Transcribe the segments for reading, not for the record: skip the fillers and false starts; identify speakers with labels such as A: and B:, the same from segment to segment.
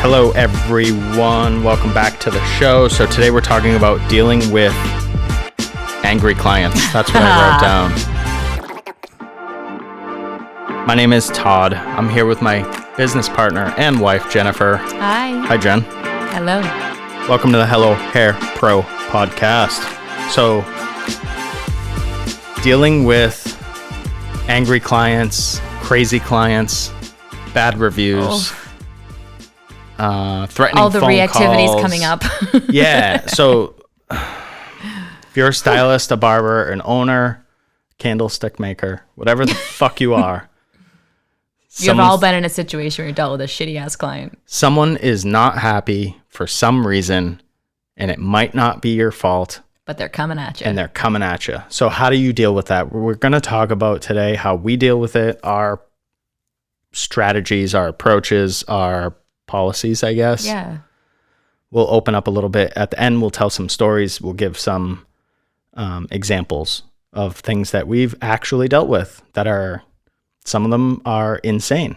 A: Hello, everyone. Welcome back to the show. So today we're talking about dealing with angry clients. That's what I wrote down. My name is Todd. I'm here with my business partner and wife, Jennifer.
B: Hi.
A: Hi, Jen.
B: Hello.
A: Welcome to the Hello Hair Pro podcast. So, dealing with angry clients, crazy clients, bad reviews, threatening
B: all the
A: phone
B: reactivities
A: calls.
B: coming up.
A: Yeah. So if you're a stylist, a barber, an owner, candlestick maker, whatever the fuck you are,
B: You've all been in a situation where you dealt with a shitty ass client.
A: Someone is not happy for some reason, and it might not be your fault.
B: But they're coming at you.
A: So how do you deal with that? We're going to talk about today how we deal with it, our strategies, our approaches, our policies, I guess.
B: Yeah.
A: We'll open up a little bit. At the end, we'll tell some stories. We'll give some examples of things that we've actually dealt with that are, some of them are insane.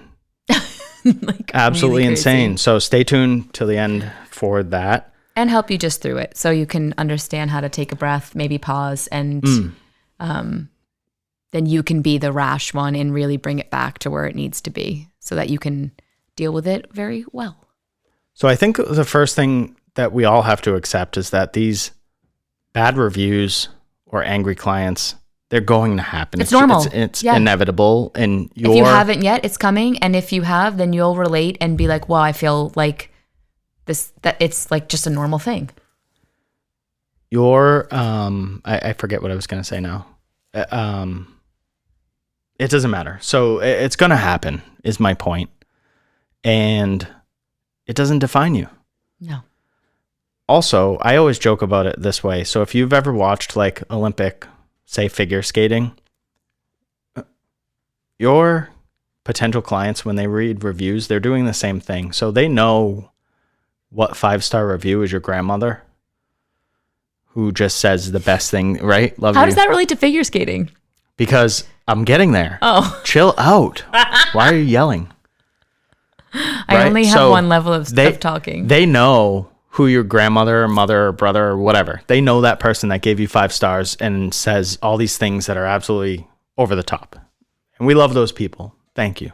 B: Like
A: absolutely
B: really
A: insane. So stay tuned till the end for that.
B: And help you just through it so you can understand how to take a breath, maybe pause, and then you can be the rash one and really bring it back to where it needs to be so that you can deal with it very well.
A: So I think the first thing that we all have to accept is that these bad reviews or angry clients, they're going to happen.
B: It's normal.
A: It's inevitable. And
B: if you haven't yet, it's coming. And if you have, then you'll relate and be like, well, I feel like that it's like just a normal thing.
A: I forget what I was going to say now. It doesn't matter. So it's going to happen is my point. And it doesn't define you.
B: No.
A: Also, I always joke about it this way. So if you've ever watched like Olympic, say figure skating, your potential clients, when they read reviews, they're doing the same thing. So they know what 5-star review is your grandmother who just says the best thing, right? Love
B: How
A: you.
B: does that relate to figure skating?
A: Because I'm getting there.
B: Oh.
A: Chill out. Why are you yelling?
B: I only have one level of talking.
A: They know who your grandmother or mother or brother or whatever. They know that person that gave you 5 stars and says all these things that are absolutely over the top. And we love those people. Thank you.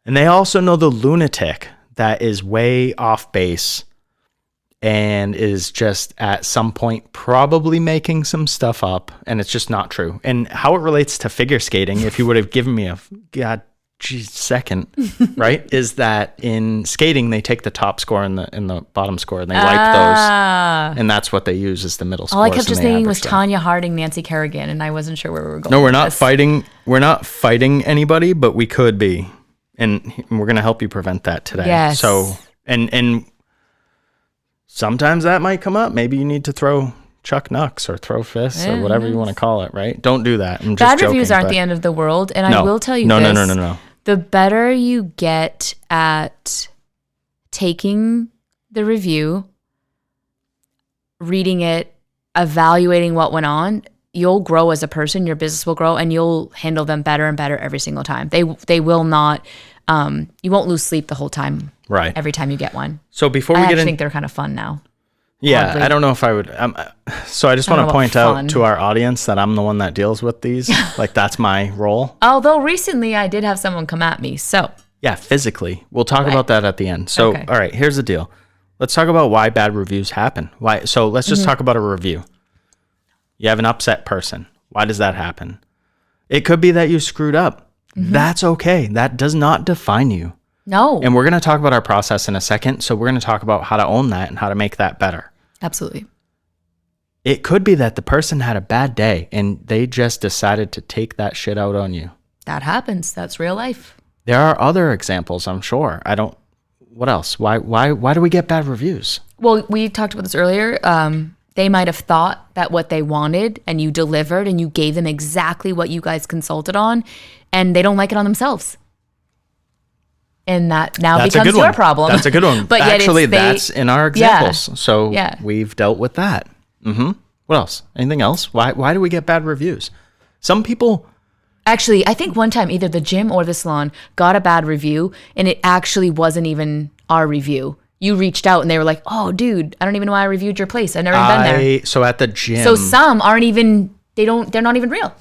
A: And they also know the lunatic that is way off base and is just at some point probably making some stuff up, and it's just not true. And how it relates to figure skating, if you would have given me a second, right, is that in skating they take the top score and the bottom score and they wipe those, and that's what they use as the middle score.
B: All I kept just thinking was Tanya Harding, Nancy Kerrigan, and I wasn't sure where we were going.
A: No, we're not fighting. We're not fighting anybody, but we could be. And we're going to help you prevent that today.
B: Yes.
A: So, and sometimes that might come up. Maybe you need to throw Chuck Knucks or throw fists or whatever you want to call it, right? Don't do that. I'm just
B: Bad
A: joking,
B: reviews aren't the end of the world. And I will tell you
A: this.
B: No. The better you get at taking the review, reading it, evaluating what went on, you'll grow as a person, your business will grow, and you'll handle them better and better every single time. They will not, you won't lose sleep the whole time.
A: Right.
B: Every time you get one.
A: So before we
B: I
A: get in,
B: think they're kind of fun now.
A: Yeah,
B: Oddly.
A: I don't know if I would. So I just want to point out to our audience that I'm the one that deals with these. Like that's my role.
B: Although recently I did have someone come at me, so.
A: Yeah, physically. We'll talk about that at the end. So,
B: Okay.
A: All right, here's the deal. Let's talk about why bad reviews happen. Why? So let's just talk about a review. You have an upset person. Why does that happen? It could be that you screwed up. That's okay. That does not define you.
B: No.
A: And we're going to talk about our process in a second. So we're going to talk about how to own that and how to make that better.
B: Absolutely.
A: It could be that the person had a bad day and they just decided to take that shit out on you.
B: That happens. That's real life.
A: There are other examples, I'm sure. What else? Why do we get bad reviews?
B: Well, we talked about this earlier. They might have thought that what they wanted and you delivered and you gave them exactly what you guys consulted on, and they don't like it on themselves. And that now becomes your problem.
A: That's a good one.
B: But
A: actually, that's in our examples.
B: Yeah.
A: So
B: Yeah.
A: we've dealt with that. What else? Anything else? Why do we get bad reviews? Some people
B: Actually, I think one time either the gym or the salon got a bad review, and it actually wasn't even our review. You reached out and they were like, "Oh, dude, I don't even know why I reviewed your place. I've never even been there."
A: So at the gym.
B: So some aren't even. They're not even real.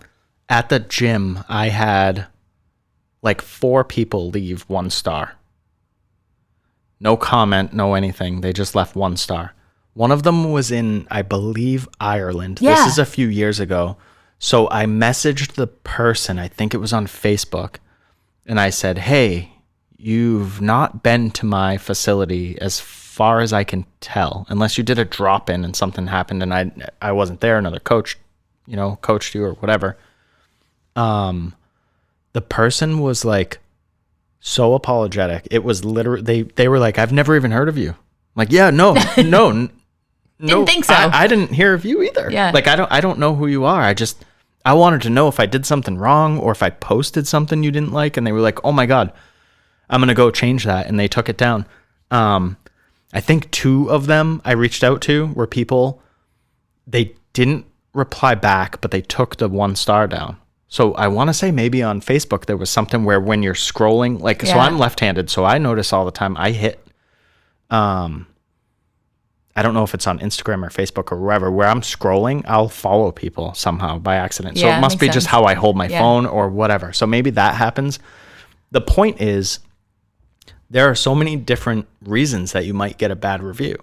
A: At the gym, I had like 4 people leave 1 star. No comment, no anything. They just left 1 star. One of them was in, I believe, Ireland.
B: Yeah.
A: This is a few years ago. So I messaged the person, I think it was on Facebook, and I said, "Hey, you've not been to my facility as far as I can tell, unless you did a drop-in and something happened and I wasn't there, another coach, coached you or whatever." The person was like so apologetic. It was literally, they were like, "I've never even heard of you." I'm like, "Yeah, no,
B: Didn't think so.
A: I didn't hear of you either.
B: Yeah.
A: Like, I don't know who you are. I wanted to know if I did something wrong or if I posted something you didn't like." And they were like, "Oh my God, I'm going to go change that." And they took it down. I think 2 of them I reached out to were people, they didn't reply back, but they took the 1 star down. So I want to say maybe on Facebook, there was something where when you're scrolling, like, so I'm left-handed. So I notice all the time I hit, I don't know if it's on Instagram or Facebook or wherever, where I'm scrolling, I'll follow people somehow by accident. So
B: Yeah,
A: it must be
B: makes
A: just
B: sense.
A: how I hold my phone or whatever. So maybe that happens. The point is, there are so many different reasons that you might get a bad review.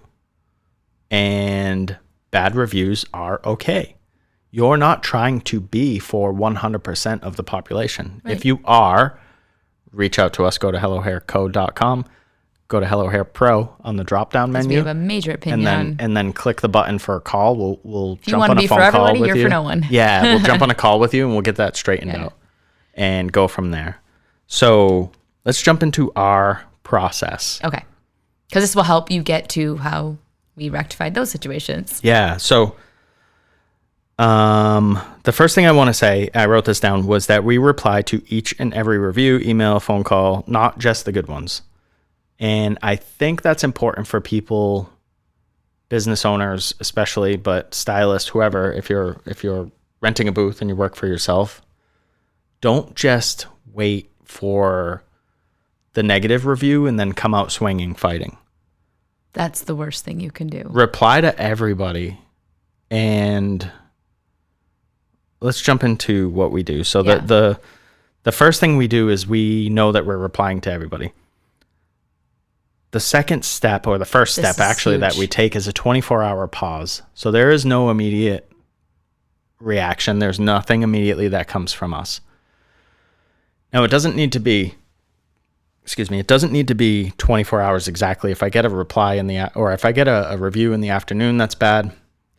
A: And bad reviews are okay. You're not trying to be for 100% of the population.
B: Right.
A: If you are, reach out to us. Go to hellohairco.com. Go to Hello Hair Pro on the drop-down menu.
B: We have a major opinion
A: and then click the button for a call. We'll
B: if you
A: jump
B: want
A: on
B: to
A: a
B: be
A: phone
B: for
A: call
B: everybody,
A: with
B: you're
A: you.
B: for no one.
A: Yeah, we'll jump on a call with you and we'll get that straightened out and go from there. So let's jump into our process.
B: Okay. Because this will help you get to how we rectified those situations.
A: Yeah. So the first thing I want to say, I wrote this down, was that we reply to each and every review, email, phone call, not just the good ones. And I think that's important for people, business owners especially, but stylists, whoever, if you're renting a booth and you work for yourself, don't just wait for the negative review and then come out swinging, fighting.
B: That's the worst thing you can do.
A: Reply to everybody. And let's jump into what we do. So the first thing we do is we know that we're replying to everybody. The second step, or the first step actually, that we take is a 24-hour pause. So there is no immediate reaction. There's nothing immediately that comes from us. Now, it doesn't need to be 24 hours exactly. If I get a reply or if I get a review in the afternoon, that's bad.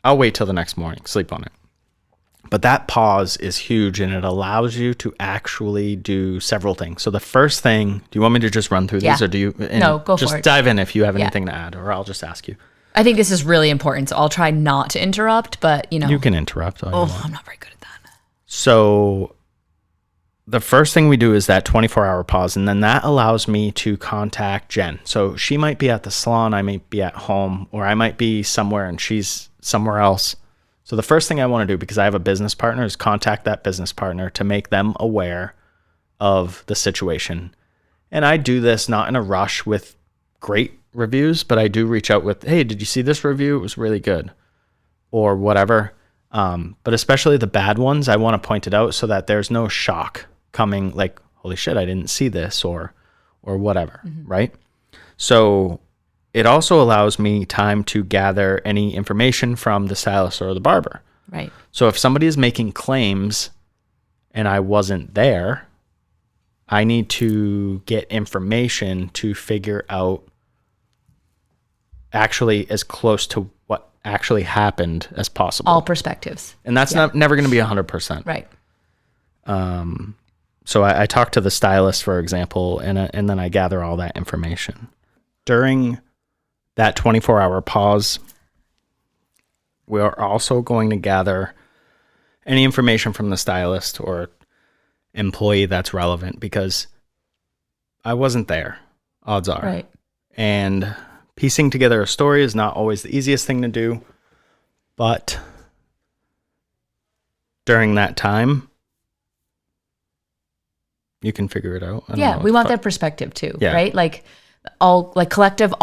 A: I'll wait till the next morning, sleep on it. But that pause is huge, and it allows you to actually do several things. So the first thing, do you want me to just run through these, or do you?
B: No, go for it.
A: Just dive in if you have anything to add, or I'll just ask you.
B: I think this is really important, so I'll try not to interrupt, but
A: You can interrupt.
B: I'm not very good at that.
A: So the first thing we do is that 24-hour pause, and then that allows me to contact Jen. So she might be at the salon, I might be at home, or I might be somewhere and she's somewhere else. So the first thing I want to do, because I have a business partner, is contact that business partner to make them aware of the situation. And I do this not in a rush with great reviews, but I do reach out with, "Hey, did you see this review? It was really good," or whatever. But especially the bad ones, I want to point it out so that there's no shock coming, like, "Holy shit, I didn't see this," or whatever, right? So it also allows me time to gather any information from the stylist or the barber.
B: Right.
A: So if somebody is making claims and I wasn't there, I need to get information to figure out actually as close to what actually happened as possible.
B: All perspectives.
A: And that's never going to be 100%.
B: Right.
A: So I talk to the stylist, for example, and then I gather all that information. During that 24-hour pause, we are also going to gather any information from the stylist or employee that's relevant, because I wasn't there, odds are.
B: Right.
A: And piecing together a story is not always the easiest thing to do, but during that time, you can figure it out. I don't
B: Yeah,
A: know
B: we
A: what
B: want
A: the
B: their perspective too,
A: Yeah.
B: right? Like collecting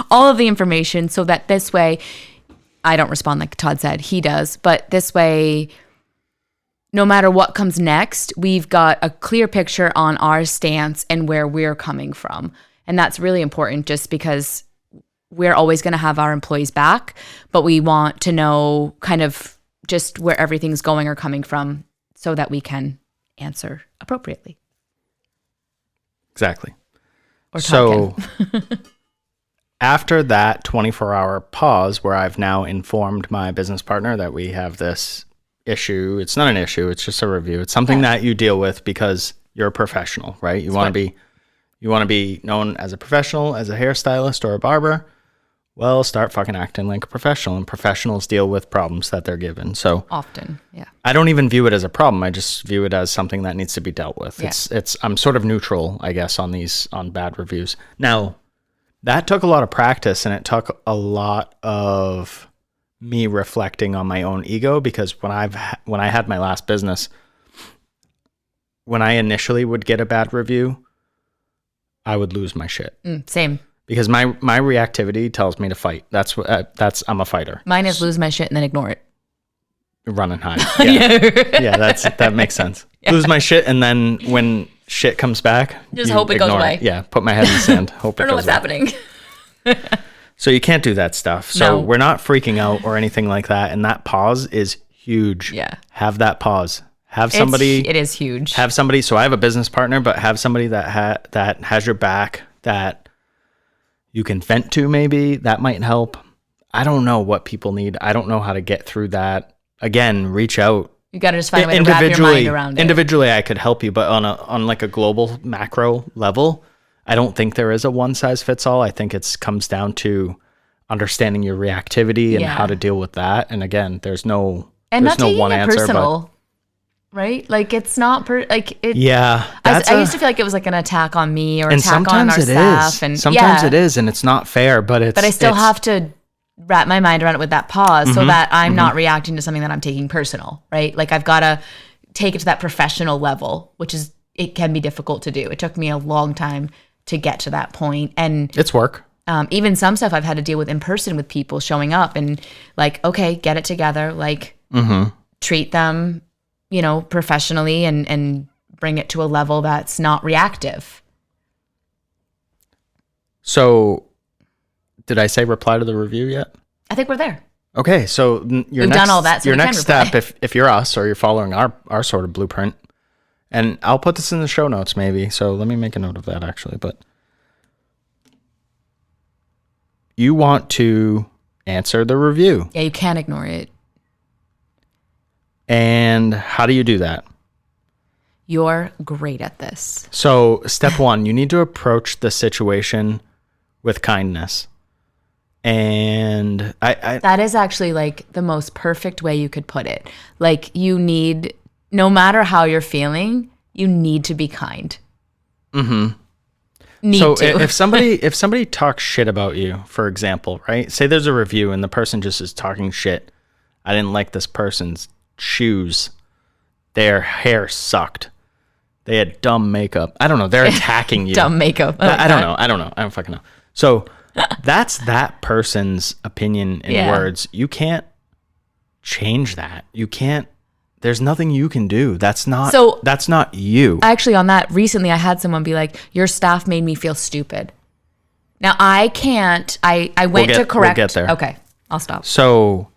B: all of the information so that this way, I don't respond like Todd said, he does, but this way, no matter what comes next, we've got a clear picture on our stance and where we're coming from. And that's really important just because we're always going to have our employees back, but we want to know kind of just where everything's going or coming from so that we can answer appropriately.
A: Exactly.
B: Or
A: So
B: Todd can.
A: after that 24-hour pause where I've now informed my business partner that we have this issue, it's not an issue, it's just a review. It's something that you deal with because you're a professional, right? You want to be known as a professional, as a hairstylist or a barber. Well, start fucking acting like a professional, and professionals deal with problems that they're given. So
B: Often, yeah.
A: I don't even view it as a problem. I just view it as something that needs to be dealt with.
B: Yeah.
A: I'm sort of neutral, I guess, on bad reviews. Now, that took a lot of practice, and it took a lot of me reflecting on my own ego, because when I had my last business, when I initially would get a bad review, I would lose my shit.
B: Same.
A: Because my reactivity tells me to fight. I'm a fighter.
B: Mine is lose my shit and then ignore it.
A: Run and hide. Yeah, that makes sense. Yeah. Lose my shit, and then when shit comes back,
B: just hope it goes away.
A: Yeah, put my head in the sand. Hope it goes away. I don't know what's
B: happening.
A: So you can't do that stuff. So we're not freaking out or anything like that. And that pause is huge.
B: Yeah.
A: Have that pause. Have somebody.
B: It is huge.
A: Have somebody. So I have a business partner, but have somebody that has your back, that you can vent to. Maybe that might help. I don't know what people need. I don't know how to get through that. Again, reach out.
B: You got to just find a way to wrap your mind around it.
A: Individually, I could help you, but on like a global macro level, I don't think there is a one size fits all. I think it comes down to understanding your reactivity and how to deal with that. And again, there's no one answer. Personal,
B: right? Like it's not
A: Yeah,
B: I used to feel like it was like an attack on me or attack on our staff. And
A: sometimes it is, and it's not fair. But
B: I still have to wrap my mind around it with that pause so that I'm not reacting to something that I'm taking personal, right? Like I've got to take it to that professional level, it can be difficult to do. It took me a long time to get to that point. And
A: it's work.
B: Even some stuff I've had to deal with in person with people showing up and like, okay, get it together. Like treat them, professionally and bring it to a level that's not reactive.
A: So did I say reply to the review yet?
B: I think we're there.
A: Okay, so
B: we've done all that. So
A: your next step, if you're us or you're following our sort of blueprint, and I'll put this in the show notes maybe. So let me make a note of that actually. But you want to answer the review.
B: Yeah, you can't ignore it.
A: And how do you do that?
B: You're great at this.
A: So step one, you need to approach the situation with kindness. And
B: that is actually like the most perfect way you could put it. Like no matter how you're feeling, you need to be kind.
A: If somebody talks shit about you, for example, right? Say there's a review and the person just is talking shit. I didn't like this person's shoes. Their hair sucked. They had dumb makeup. I don't know. They're attacking you.
B: Dumb makeup.
A: I don't know. I don't fucking know. So that's that person's opinion in words. You can't change that. You can't. There's nothing you can do. That's not you.
B: Actually, on that, recently I had someone be like, your staff made me feel stupid. Now I can't, I went to correct.
A: We'll get there.
B: Okay, I'll stop.
A: So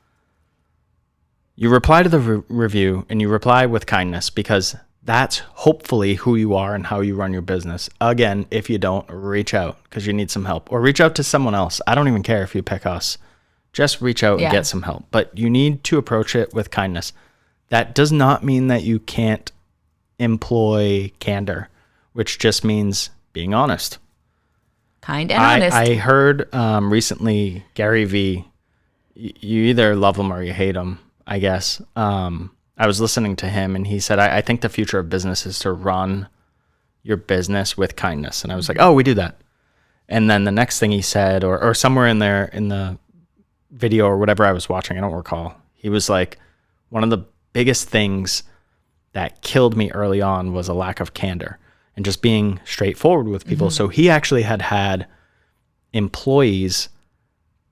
A: you reply to the review and you reply with kindness, because that's hopefully who you are and how you run your business. Again, if you don't, reach out because you need some help, or reach out to someone else. I don't even care if you pick us. Just reach out and get some help. But you need to approach it with kindness. That does not mean that you can't employ candor, which just means being honest.
B: Kind and honest.
A: I heard recently Gary Vee, you either love him or you hate him, I guess. I was listening to him and he said, I think the future of business is to run your business with kindness. And I was like, oh, we do that. And then the next thing he said, or somewhere in there in the video or whatever I was watching, I don't recall, he was like, one of the biggest things that killed me early on was a lack of candor and just being straightforward with people. So he actually had employees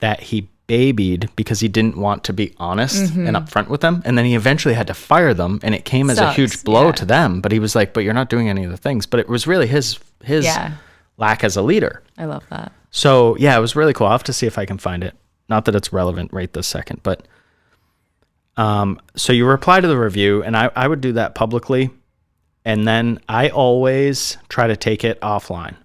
A: that he babied because he didn't want to be honest and upfront with them. And then he eventually had to fire them, and it came as a huge blow to them. But he was like, but you're not doing any of the things. But it was really his lack as a leader.
B: I love that.
A: So yeah, it was really cool. I'll have to see if I can find it. Not that it's relevant right this second, but so you reply to the review, and I would do that publicly. And then I always try to take it offline.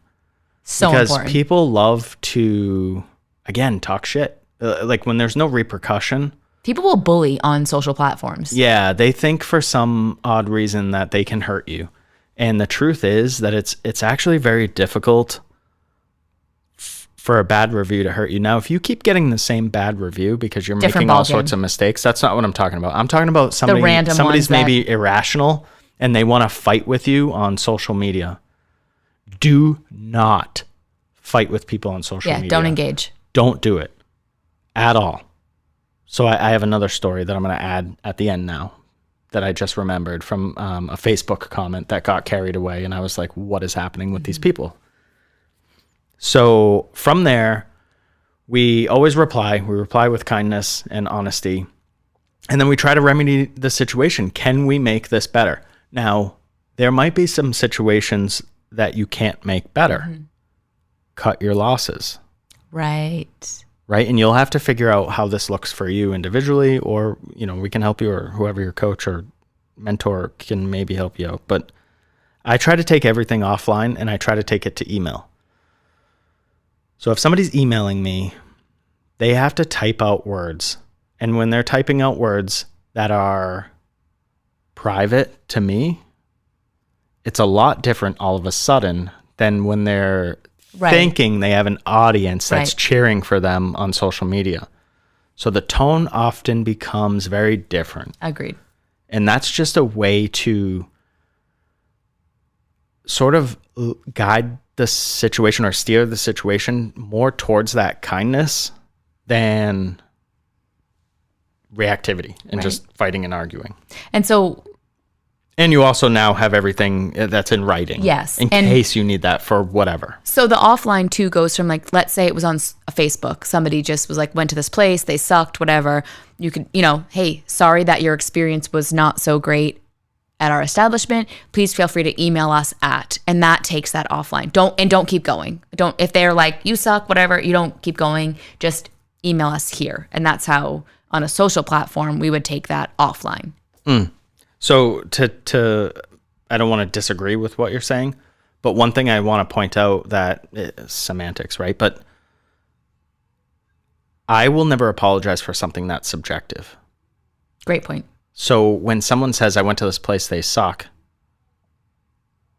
B: So
A: because
B: important.
A: people love to, again, talk shit. Like when there's no repercussion.
B: People will bully on social platforms.
A: Yeah, they think for some odd reason that they can hurt you. And the truth is that it's actually very difficult for a bad review to hurt you. Now, if you keep getting the same bad review because you're making all sorts of mistakes, that's not what I'm talking about. I'm talking about somebody's maybe irrational and they want to fight with you on social media. Do not fight with people on social media.
B: Yeah, don't engage.
A: Don't do it at all. So I have another story that I'm going to add at the end now that I just remembered from a Facebook comment that got carried away. And I was like, what is happening with these people? So from there, we always reply. We reply with kindness and honesty. And then we try to remedy the situation. Can we make this better? Now, there might be some situations that you can't make better. Cut your losses.
B: Right.
A: And you'll have to figure out how this looks for you individually, or, we can help you, or whoever your coach or mentor can maybe help you out. But I try to take everything offline, and I try to take it to email. So if somebody's emailing me, they have to type out words. And when they're typing out words that are private to me, it's a lot different all of a sudden than when they're thinking they have an audience that's cheering for them on social media. So the tone often becomes very different.
B: Agreed.
A: And that's just a way to sort of guide the situation or steer the situation more towards that kindness than reactivity and just fighting and arguing. And you also now have everything that's in writing.
B: Yes.
A: In case you need that for whatever. So
B: the offline too goes from, like, let's say it was on Facebook. Somebody just was like, went to this place, they sucked, whatever. You could, hey, sorry that your experience was not so great at our establishment. Please feel free to email us at, and that takes that offline. Don't keep going. If they're like, you suck, whatever, you don't keep going, just email us here. And that's how on a social platform, we would take that offline.
A: So I don't want to disagree with what you're saying, but one thing I want to point out that is semantics, right? But I will never apologize for something that's subjective.
B: Great point.
A: So when someone says, I went to this place, they suck.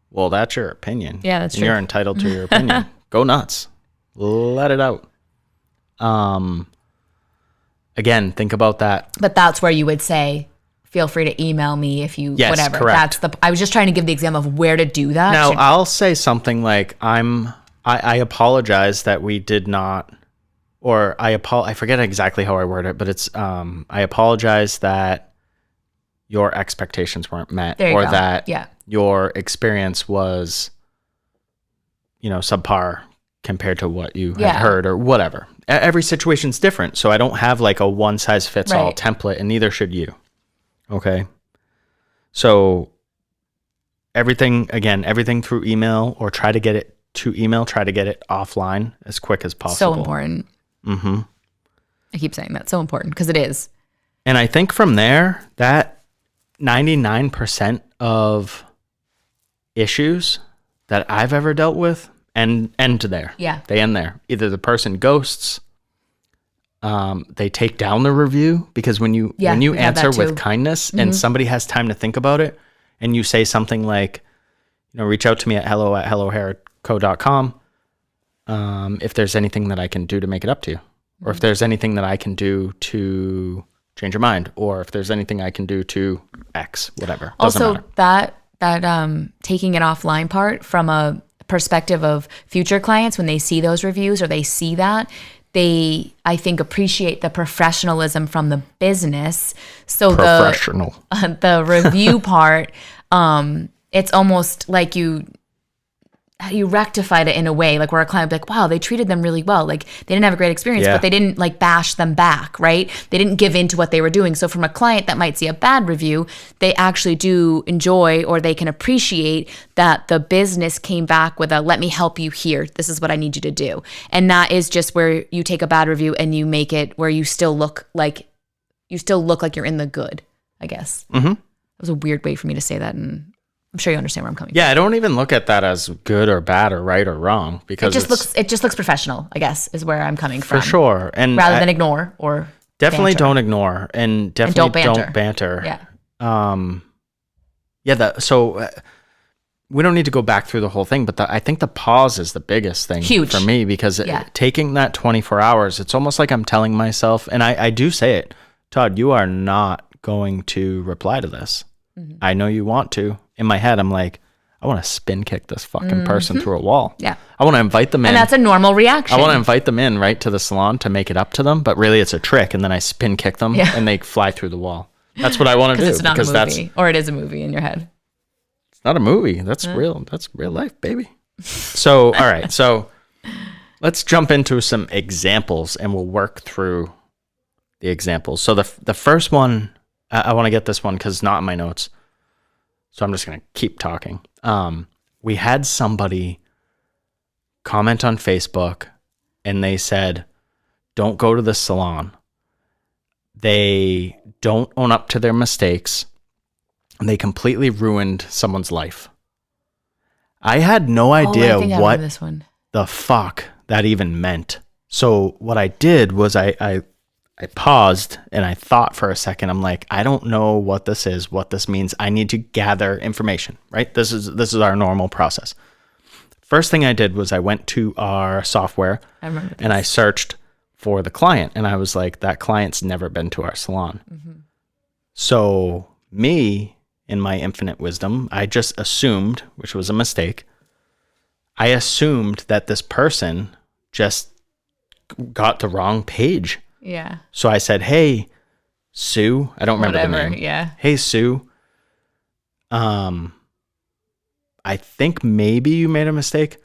A: Well, that's your opinion.
B: Yeah, that's true.
A: You're entitled to your opinion. Go nuts. Let it out. Again, think about that.
B: But that's where you would say, feel free to email me if you, whatever.
A: Correct.
B: I was just trying to give the example of where to do that.
A: Now, I'll say something like, I apologize that we did not, or I forget exactly how I word it, but it's, I apologize that your expectations weren't met, or that your experience was, subpar compared to what you had heard, or whatever. Every situation's different. So I don't have like a one size fits all template, and neither should you. Okay. So everything through email, or try to get it to email, try to get it offline as quick as possible.
B: So important. I keep saying that. So important, because it is.
A: And I think from there, that 99% of issues that I've ever dealt with end there.
B: Yeah.
A: They end there. Either the person ghosts, they take down the review, because when you answer with kindness and somebody has time to think about it, and you say something like, reach out to me at hello@hellohairco.com if there's anything that I can do to make it up to you, or if there's anything that I can do to change your mind, or if there's anything I can do to X, whatever.
B: Also, that taking it offline part, from a perspective of future clients, when they see those reviews or they see that, they, I think, appreciate the professionalism from the business. So
A: Professional.
B: the review part, it's almost like you rectified it in a way, like where a client would be like, wow, they treated them really well. Like they didn't have a great experience,
A: Yeah.
B: but they didn't like bash them back, right? They didn't give in to what they were doing. So from a client that might see a bad review, they actually do enjoy, or they can appreciate that the business came back with a, let me help you here. This is what I need you to do. And that is just where you take a bad review and you make it where you still look like you're in the good, I guess.
A: Mm-hmm.
B: It was a weird way for me to say that, and I'm sure you understand where I'm coming
A: Yeah, I don't even look at that as good or bad or right or wrong, because
B: it just looks professional, I guess, is where I'm coming from.
A: for sure. And
B: Rather than ignore or
A: definitely
B: banter.
A: don't ignore, and definitely don't banter.
B: Yeah.
A: So we don't need to go back through the whole thing, but I think the pause is the biggest thing
B: Huge.
A: for me, because taking that 24 hours, it's almost like I'm telling myself, and I do say it, Todd, you are not going to reply to this. Mm-hmm. I know you want to. In my head, I'm like, I want to spin kick this fucking person through a wall.
B: Yeah.
A: I want to invite them in.
B: And that's a normal reaction.
A: I want to invite them in right to the salon to make it up to them, but really it's a trick, and then I spin kick them and they fly through the wall. That's what I want to do.
B: It's not a movie, or it is a movie in your head.
A: It's not a movie. That's real. That's real life, baby. So, all right. So let's jump into some examples, and we'll work through the examples. So the first one, I want to get this one because it's not in my notes. So I'm just going to keep talking. We had somebody comment on Facebook, and they said, don't go to the salon. They don't own up to their mistakes, and they completely ruined someone's life. I had no idea what the fuck that even meant. So what I did was I paused and I thought for a second. I'm like, I don't know what this is, what this means. I need to gather information, right? This is our normal process. First thing I did was I went to our software and I searched for the client, and I was like, that client's never been to our salon. Mm-hmm. So me, in my infinite wisdom, I just assumed, which was a mistake, I assumed that this person just got the wrong page.
B: Yeah.
A: So I said, hey, Sue. I don't remember the name.
B: Yeah.
A: Hey, Sue. I think maybe you made a mistake.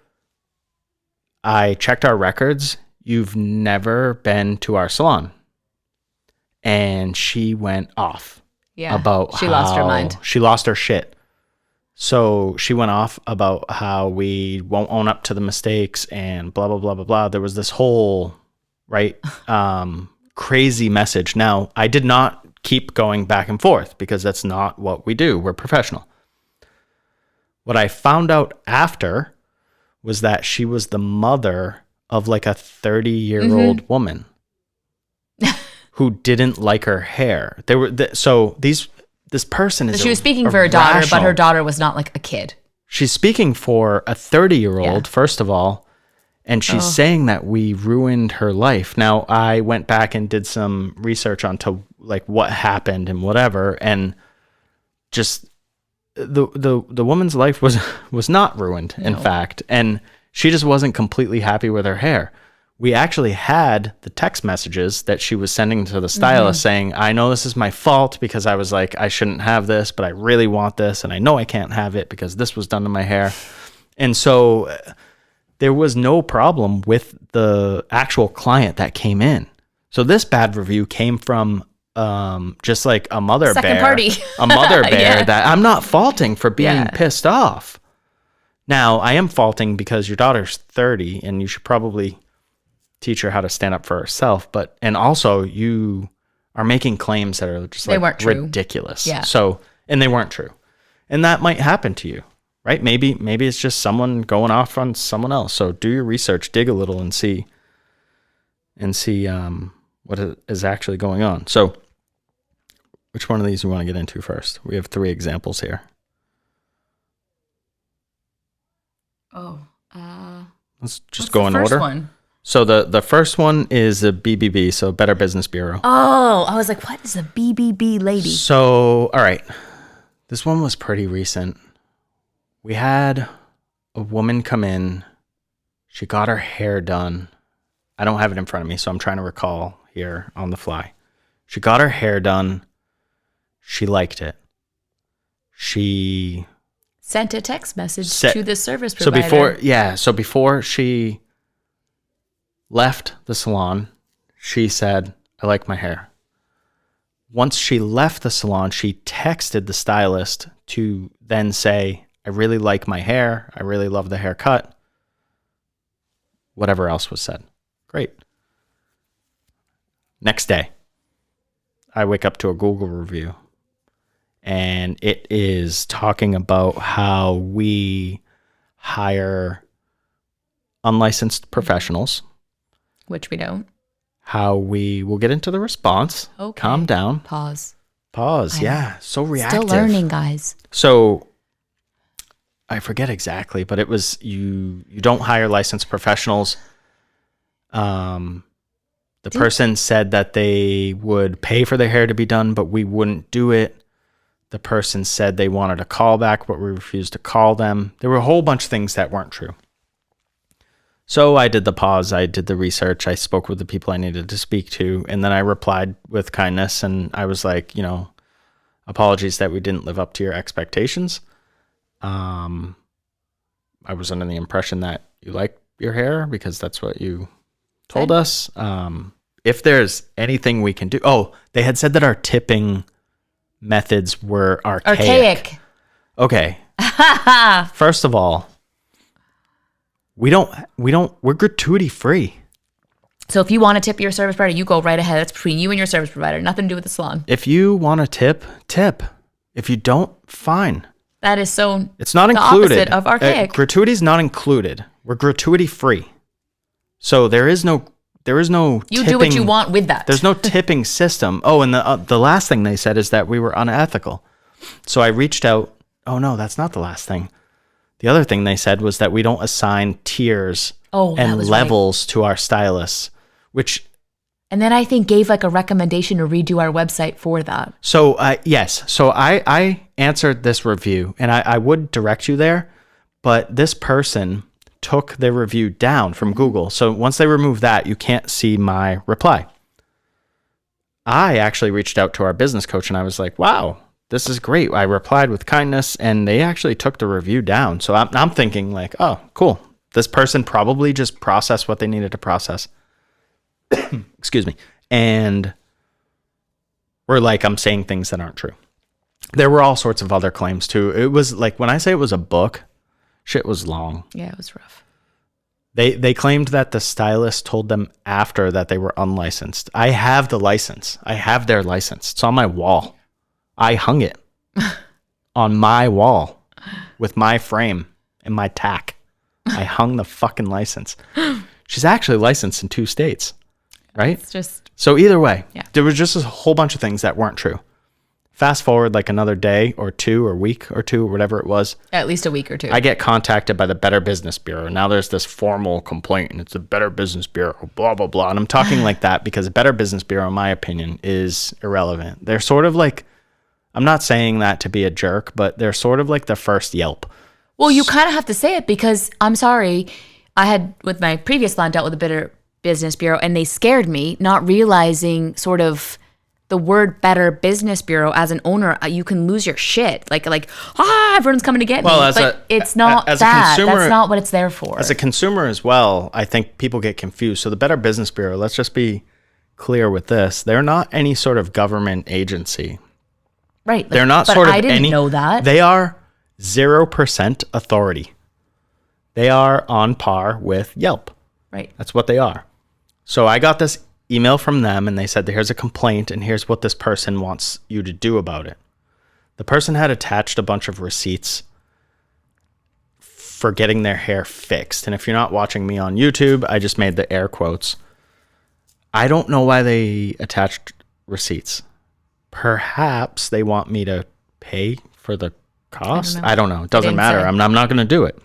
A: I checked our records. You've never been to our salon. And she went off.
B: Yeah.
A: About
B: she lost her mind.
A: She lost her shit. So she went off about how we won't own up to the mistakes and blah, blah, blah, blah, blah. There was this whole, right, crazy message. Now, I did not keep going back and forth because that's not what we do. We're professional. What I found out after was that she was the mother of like a 30-year-old woman who didn't like her hair. This person is
B: she was speaking for her daughter, but her daughter was not like a kid.
A: She's speaking for a 30-year-old, first of all, and she's saying that we ruined her life. Now, I went back and did some research onto like what happened and whatever, and just the woman's life was not ruined, in fact, and she just wasn't completely happy with her hair. We actually had the text messages that she was sending to the stylist saying, I know this is my fault because I was like, I shouldn't have this, but I really want this. And I know I can't have it because this was done to my hair. And so there was no problem with the actual client that came in. So this bad review came from just like a mother
B: Second
A: bear,
B: party.
A: a mother bear that I'm not faulting for being pissed off. Now I am faulting because your daughter's 30 and you should probably teach her how to stand up for herself, and also you are making claims that are just like ridiculous.
B: Yeah.
A: So, and they weren't true. And that might happen to you, right? Maybe it's just someone going off on someone else. So do your research, dig a little and see what is actually going on. So which one of these we want to get into first? We have 3 examples here. Let's just go in order. One? So the first one is a BBB, so Better Business Bureau.
B: Oh, I was like, what is a BBB lady?
A: So, all right. This one was pretty recent. We had a woman come in. She got her hair done. I don't have it in front of me, so I'm trying to recall here on the fly. She got her hair done. She liked it. She
B: sent a text message to the service provider.
A: So before she left the salon, she said, I like my hair. Once she left the salon, she texted the stylist to then say, I really like my hair. I really love the haircut. Whatever else was said. Great. Next day, I wake up to a Google review, and it is talking about how we hire unlicensed professionals.
B: Which we don't.
A: How we will get into the response.
B: Okay.
A: Calm down.
B: Pause.
A: Yeah. So reactive.
B: Still learning, guys.
A: So I forget exactly, but it was you don't hire licensed professionals. The person said that they would pay for their hair to be done, but we wouldn't do it. The person said they wanted a call back, but we refused to call them. There were a whole bunch of things that weren't true. So I did the pause. I did the research. I spoke with the people I needed to speak to. And then I replied with kindness. And I was like, apologies that we didn't live up to your expectations. I was under the impression that you like your hair because that's what you told us. If there's anything we can do. Oh, they had said that our tipping methods were archaic. Okay. First of all, we're gratuity free.
B: So if you want to tip your service provider, you go right ahead. That's between you and your service provider. Nothing to do with the salon.
A: If you want to tip. If you don't, fine.
B: That is so.
A: It's not included.
B: Opposite of archaic.
A: Gratuity is not included. We're gratuity free. So there is no
B: You
A: tipping,
B: do what you want with that.
A: There's no tipping system. Oh, and the last thing they said is that we were unethical. So I reached out. Oh no, that's not the last thing. The other thing they said was that we don't assign tiers and levels to our stylists,
B: and then I think gave like a recommendation to redo our website for that.
A: So yes. So I answered this review, and I would direct you there, but this person took their review down from Google. So once they remove that, you can't see my reply. I actually reached out to our business coach, and I was like, wow, this is great. I replied with kindness, and they actually took the review down. So I'm thinking like, oh, cool. This person probably just processed what they needed to process. Excuse me. And we're like, I'm saying things that aren't true. There were all sorts of other claims too. It was like, when I say it was a book, shit was long.
B: Yeah, it was rough.
A: They claimed that the stylist told them after that they were unlicensed. I have the license. I have their license. It's on my wall. I hung it on my wall with my frame and my tack. I hung the fucking license. She's actually licensed in 2 states, right?
B: It's just...
A: So either way,
B: yeah.
A: There was just a whole bunch of things that weren't true. Fast forward like another day or 2 or week or 2 or whatever it was.
B: At least a week or 2.
A: I get contacted by the Better Business Bureau. Now there's this formal complaint, and it's the Better Business Bureau, blah, blah, blah. And I'm talking like that because the Better Business Bureau, in my opinion, is irrelevant. They're sort of like, I'm not saying that to be a jerk, but they're sort of like the first Yelp.
B: Well, you kind of have to say it because, I'm sorry, I had, with my previous salon, dealt with the Better Business Bureau, and they scared me, not realizing sort of the word Better Business Bureau. As an owner, you can lose your shit. Like, everyone's coming to get me. It's not that. That's not what it's there for.
A: As a consumer as well, I think people get confused. So the Better Business Bureau, let's just be clear with this. They're not any sort of government agency.
B: Right.
A: They're not
B: but
A: sort of
B: I didn't know that.
A: They are 0% authority. They are on par with Yelp.
B: Right.
A: That's what they are. So I got this email from them, and they said, here's a complaint, and here's what this person wants you to do about it. The person had attached a bunch of receipts for getting their hair fixed. And if you're not watching me on YouTube, I just made the air quotes. I don't know why they attached receipts. Perhaps they want me to pay for the cost. I don't know. It doesn't matter. I'm not going to do it.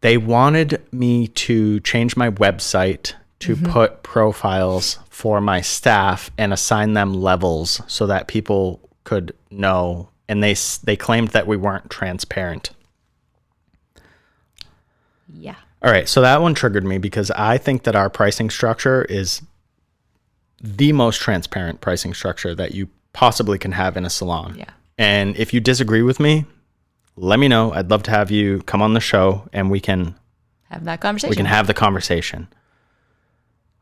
A: They wanted me to change my website to put profiles for my staff and assign them levels so that people could know. And they claimed that we weren't transparent.
B: Yeah.
A: All right, so that one triggered me because I think that our pricing structure is the most transparent pricing structure that you possibly can have in a salon.
B: Yeah.
A: And if you disagree with me, let me know. I'd love to have you come on the show and we can
B: Have that conversation.
A: we can have the conversation.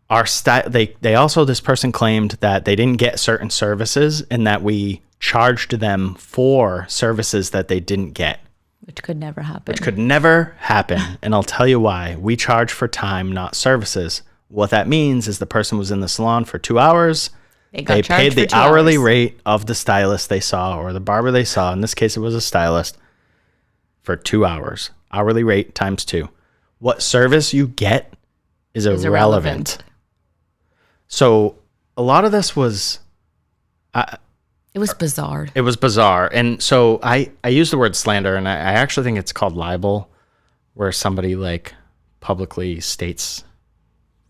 A: Our they also, this person claimed that they didn't get certain services and that we charged them for services that they didn't get.
B: Which could never happen.
A: Which could never happen. And I'll tell you why. We charge for time, not services. What that means is the person was in the salon for 2 hours. They paid the hourly rate of the stylist they saw or the barber they saw. In this case, it was a stylist for 2 hours. Hourly rate times 2. What service you get is irrelevant. So a lot of this was...
B: It was bizarre.
A: It was bizarre. And so I use the word slander, and I actually think it's called libel, where somebody like publicly states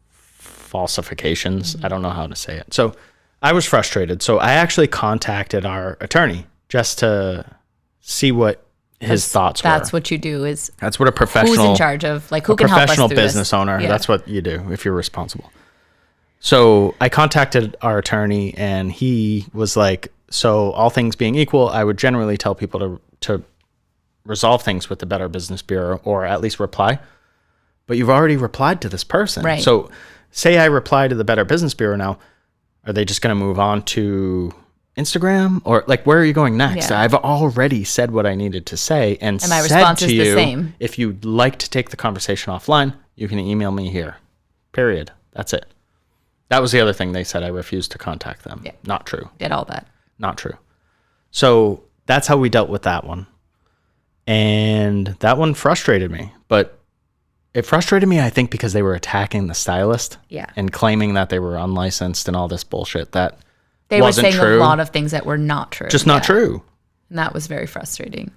A: falsifications. I don't know how to say it. So I was frustrated. So I actually contacted our attorney just to see what his thoughts were.
B: That's what you do is...
A: That's what a professional...
B: Who's in charge of, like, who can help us through this?
A: Professional business owner. Yeah. That's what you do if you're responsible. So I contacted our attorney, and he was like, so all things being equal, I would generally tell people to resolve things with the Better Business Bureau or at least reply. But you've already replied to this person.
B: Right.
A: So say I reply to the Better Business Bureau now, are they just going to move on to Instagram? Or like, where are you going next?
B: Yeah.
A: I've already said what I needed to say and
B: my
A: said
B: response
A: to
B: is
A: you,
B: the same.
A: If you'd like to take the conversation offline, you can email me here. Period. That's it. That was the other thing they said. I refused to contact them.
B: Yeah.
A: Not true.
B: Did all that.
A: Not true. So that's how we dealt with that one. And that one frustrated me. But it frustrated me, I think, because they were attacking the stylist.
B: Yeah.
A: And claiming that they were unlicensed and all this bullshit that
B: They
A: wasn't
B: were saying
A: true.
B: a lot of things that were not true.
A: Just not true.
B: And that was very frustrating.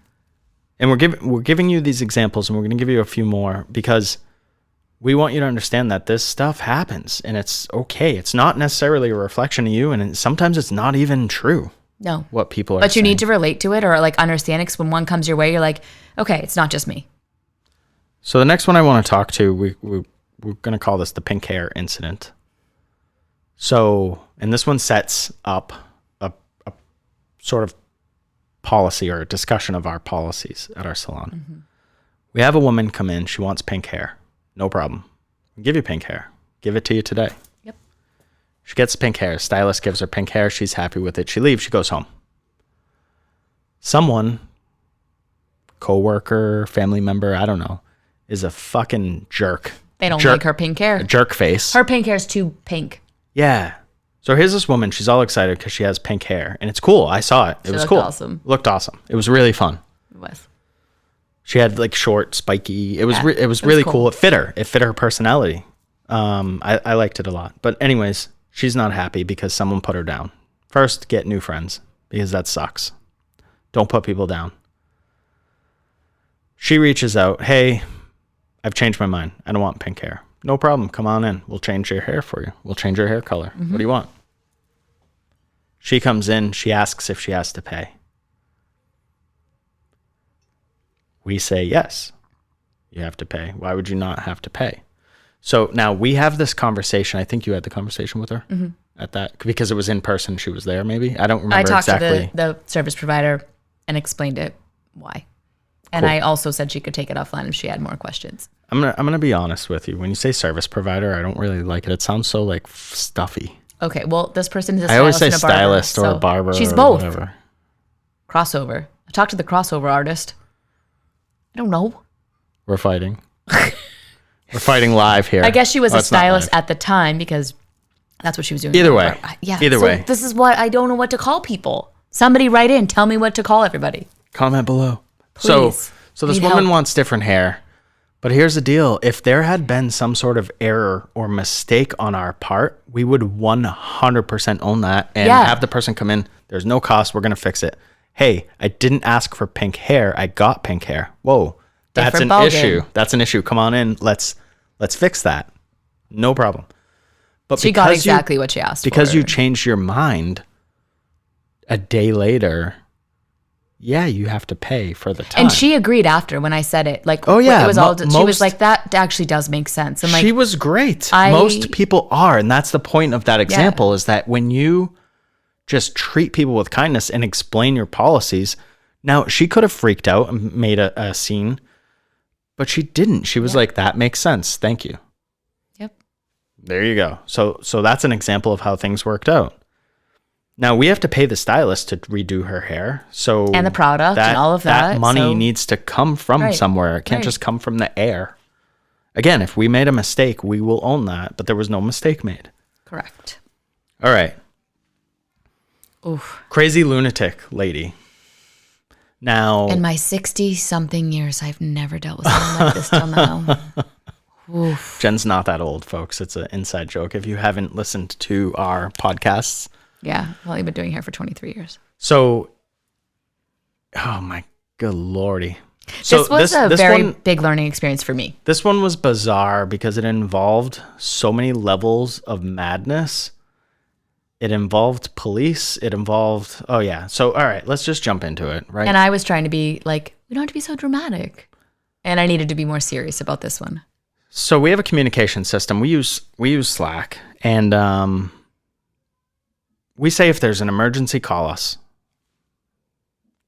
A: And we're giving you these examples, and we're going to give you a few more because we want you to understand that this stuff happens and it's okay. It's not necessarily a reflection of you, and sometimes it's not even true.
B: No.
A: What people are
B: But you
A: saying.
B: need to relate to it or like understand it, because when one comes your way, you're like, okay, it's not just me.
A: So the next one I want to talk to, we're going to call this the pink hair incident. So, and this one sets up a sort of policy or a discussion of our policies at our salon. Mm-hmm. We have a woman come in. She wants pink hair. No problem. We'll give you pink hair. Give it to you today.
B: Yep.
A: She gets pink hair. Stylist gives her pink hair. She's happy with it. She leaves. She goes home. Someone, coworker, family member, I don't know, is a fucking jerk.
B: They don't like her pink hair.
A: A jerk face.
B: Her pink hair is too pink.
A: Yeah. So here's this woman. She's all excited because she has pink hair. And it's cool. I saw it. It was cool.
B: Awesome.
A: Looked awesome. It was really fun.
B: It was.
A: She had like short, spiky. It was really cool. It fit her. It fit her personality. I liked it a lot. But anyways, she's not happy because someone put her down. First, get new friends because that sucks. Don't put people down. She reaches out. Hey, I've changed my mind. I don't want pink hair. No problem. Come on in. We'll change your hair for you. We'll change your hair color. Mm-hmm. What do you want? She comes in. She asks if she has to pay. We say, yes, you have to pay. Why would you not have to pay? So now we have this conversation. I think you had the conversation with her at that because it was in person. She was there maybe. I don't remember exactly.
B: I talked to the service provider and explained it why. And I also said she could take it offline if she had more questions.
A: I'm gonna be honest with you. When you say service provider, I don't really like it. It sounds so like stuffy.
B: Okay, well, this person is a
A: stylist. I always say
B: and a barber,
A: stylist or a barber.
B: She's
A: or
B: both.
A: Whatever.
B: Crossover. I talked to the crossover artist. I don't know.
A: We're fighting. We're fighting live here.
B: I guess she was a stylist at the time because that's what she was doing.
A: Either way. Either way.
B: This is what I don't know what to call people. Somebody write in. Tell me what to call everybody.
A: Comment below.
B: Please.
A: So this woman wants different hair. But here's the deal. If there had been some sort of error or mistake on our part, we would 100% own that and have the person come in. There's no cost. We're going to fix it. Hey, I didn't ask for pink hair. I got pink hair. Whoa, that's an issue. That's an issue. Come on in. Let's fix that. No problem. But
B: she got exactly what she asked for.
A: Because you changed your mind a day later, yeah, you have to pay for the time.
B: And she agreed after when I said it. Like,
A: oh yeah,
B: it was she was like, that actually does make sense. And like,
A: she was great. Most people are. And that's the point of that example is that when you just treat people with kindness and explain your policies. Now, she could have freaked out and made a scene, but she didn't. She was like, that makes sense. Thank you.
B: Yep.
A: There you go. So that's an example of how things worked out. Now, we have to pay the stylist to redo her hair. And
B: the product and all of that.
A: That money needs to come from somewhere. It can't just come from the air. Again, if we made a mistake, we will own that, but there was no mistake made.
B: Correct.
A: All right.
B: Oof.
A: Crazy lunatic lady. Now,
B: in my 60-something years, I've never dealt with something like this till now. Oof.
A: Jen's not that old, folks. It's an inside joke. If you haven't listened to our podcasts.
B: Yeah. Well, I've been doing hair for 23 years.
A: So, oh my good lordy.
B: This was a very big learning experience for me.
A: This one was bizarre because it involved so many levels of madness. It involved police. It involved, oh yeah. So, all right, let's just jump into it, right?
B: And I was trying to be like, we don't have to be so dramatic. And I needed to be more serious about this one.
A: So we have a communication system. We use Slack, and we say if there's an emergency, call us.